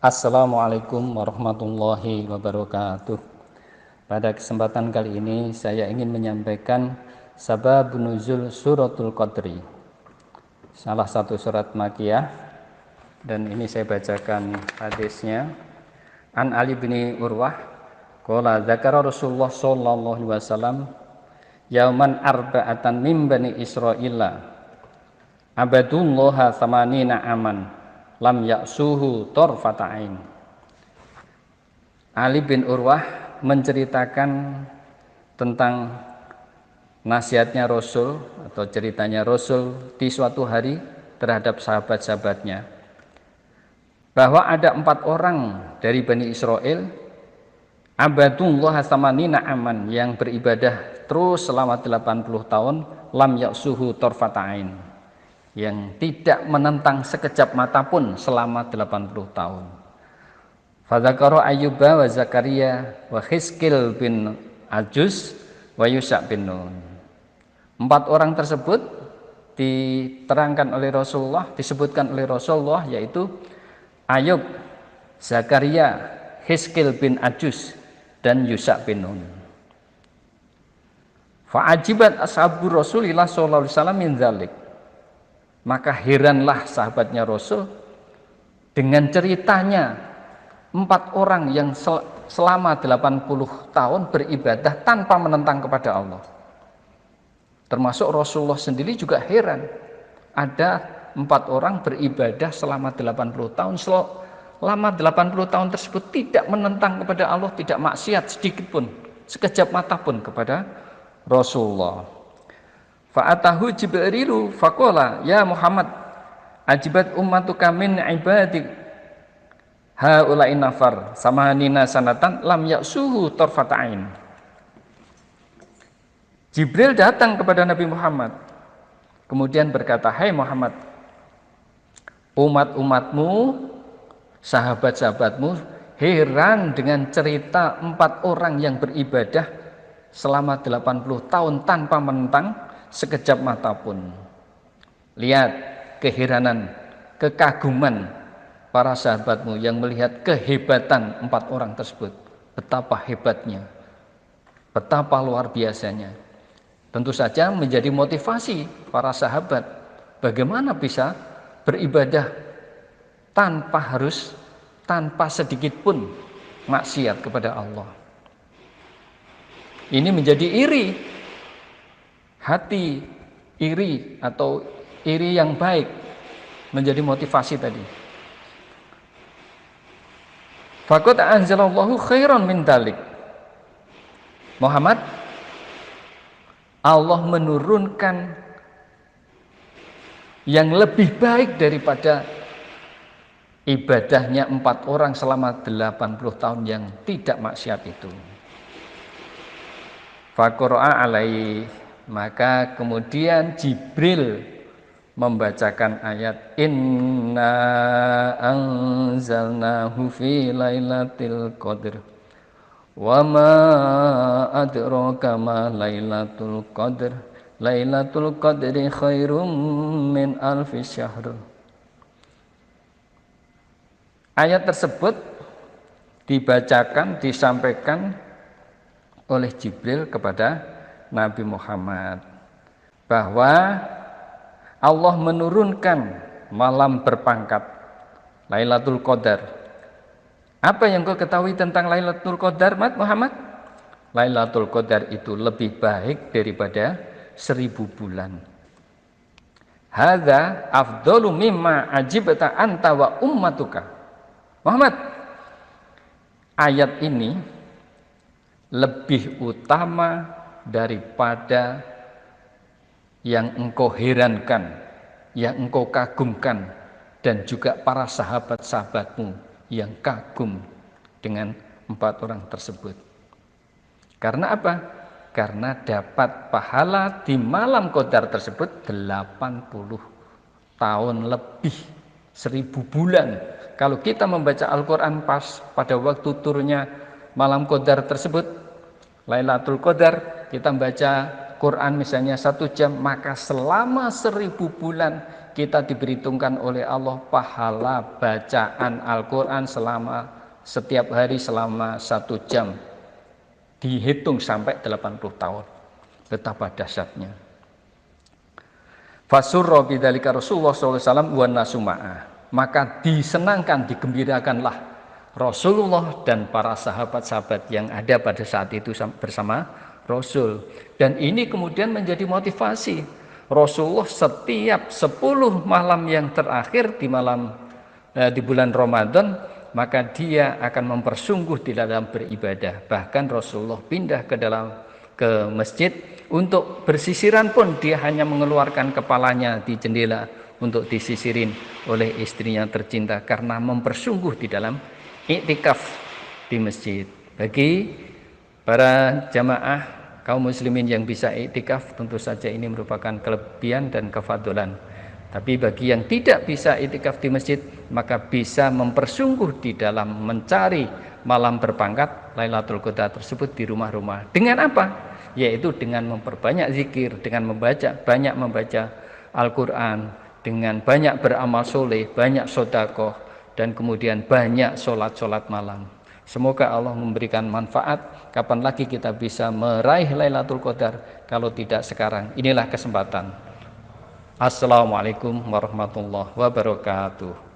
Assalamualaikum warahmatullahi wabarakatuh. Pada kesempatan kali ini saya ingin menyampaikan sabab nuzul suratul Qadri, salah satu surat Makkiyah, dan ini saya bacakan hadisnya. An Ali bin Urwah qala dzakara Rasulullah sallallahu alaihi wasallam yauman arba'atan min bani Israila abadullaha tsamanina aman lam ya'suhu torfata'ain. Ali bin Urwah menceritakan tentang nasihatnya Rasul atau ceritanya Rasul di suatu hari terhadap sahabat-sahabatnya, bahwa ada 4 orang dari Bani Israel abadullah samanina aman, yang beribadah terus selama 80 tahun, lam ya'suhu torfata'ain, yang tidak menentang sekejap mata pun selama 80 tahun. Fadzakara Ayyuba wa Zakaria wa Hizkil bin Ajuz wa Yusha bin Nun. 4 orang tersebut diterangkan oleh Rasulullah, disebutkan oleh Rasulullah, yaitu Ayub, Zakaria, Hizkil bin Ajuz, dan Yusha bin Nun. Fa'ajibat ashabu Rasulillah sallallahu alaihi wasallam min dzalik. Maka heranlah sahabatnya Rasul dengan ceritanya 4 orang yang selama 80 tahun beribadah tanpa menentang kepada Allah. Termasuk Rasulullah sendiri juga heran. Ada 4 orang beribadah selama 80 tahun. Selama 80 tahun tersebut tidak menentang kepada Allah, tidak maksiat sedikit pun, sekejap mata pun kepada Rasulullah. Fa'atahu Jibrilu faqala ya Muhammad ajibat ummatuka min ibadik haula'in nafar samanina sanatan lam ya'suhu torfata'ain. Jibril datang kepada Nabi Muhammad kemudian berkata, hai Muhammad, umat-umatmu, sahabat-sahabatmu heran dengan cerita 4 orang yang beribadah selama 80 tahun tanpa menentang sekejap mata pun. Lihat keheranan, kekaguman para sahabatmu yang melihat kehebatan 4 orang tersebut. Betapa hebatnya, betapa luar biasanya. Tentu saja menjadi motivasi para sahabat bagaimana bisa beribadah tanpa sedikit pun maksiat kepada Allah. Ini menjadi iri, hati iri atau iri yang baik menjadi motivasi tadi. Faqad anzalallahu khairan min dalik. Muhammad, Allah menurunkan yang lebih baik daripada ibadahnya 4 orang selama 80 tahun yang tidak maksiat itu. Faqara'a alaihi, maka kemudian Jibril membacakan ayat inna anzalnahu fi lailatul qadr wa ma adraka ma lailatul qadr lailatul qadri khairum min alfi syahr. Ayat tersebut dibacakan, disampaikan oleh Jibril kepada Nabi Muhammad bahwa Allah menurunkan malam berpangkat Lailatul Qadar. Apa yang kau ketahui tentang Lailatul Qadar, Muhammad? Lailatul Qadar itu lebih baik daripada 1000 bulan. Hadza afdalu mimma ajibta anta wa ummatuka. Muhammad, ayat ini lebih utama daripada yang engkau herankan, yang engkau kagumkan, dan juga para sahabat-sahabatmu yang kagum dengan 4 orang tersebut. Karena apa? Karena dapat pahala di malam Qadar tersebut 80 tahun lebih, 1000 bulan. Kalau kita membaca Al-Quran pas pada waktu turunnya malam Qadar tersebut, Lailatul Qadar, kita membaca Quran misalnya 1 jam, maka selama 1000 bulan kita diperhitungkan oleh Allah pahala bacaan Al-Quran selama setiap hari selama 1 jam, dihitung sampai 80 tahun. Betapa dahsyatnya. Fasurra bidzalika Rasulullah sallallahu alaihi wasallam wan nasu ma'ah. Maka disenangkan, digembirakanlah Rasulullah dan para sahabat-sahabat yang ada pada saat itu bersama Rasul. Dan ini kemudian menjadi motivasi. Rasulullah setiap 10 malam yang terakhir di bulan Ramadan, maka dia akan mempersungguh di dalam beribadah. Bahkan Rasulullah pindah ke masjid untuk bersisiran pun dia hanya mengeluarkan kepalanya di jendela untuk disisirin oleh istrinya tercinta karena mempersungguh di dalam iktikaf di masjid. Bagi para jamaah kaum muslimin yang bisa iktikaf, tentu saja ini merupakan kelebihan dan kefadolan. Tapi bagi yang tidak bisa iktikaf di masjid, maka bisa mempersungguh di dalam mencari malam berpangkat Lailatul Qadar tersebut di rumah-rumah. Dengan apa? Yaitu dengan memperbanyak zikir, dengan banyak membaca Al-Quran, dengan banyak beramal soleh, banyak sedekah, dan kemudian banyak sholat malam. Semoga Allah memberikan manfaat. Kapan lagi kita bisa meraih Lailatul Qadar kalau tidak sekarang? Inilah kesempatan. Assalamualaikum warahmatullahi wabarakatuh.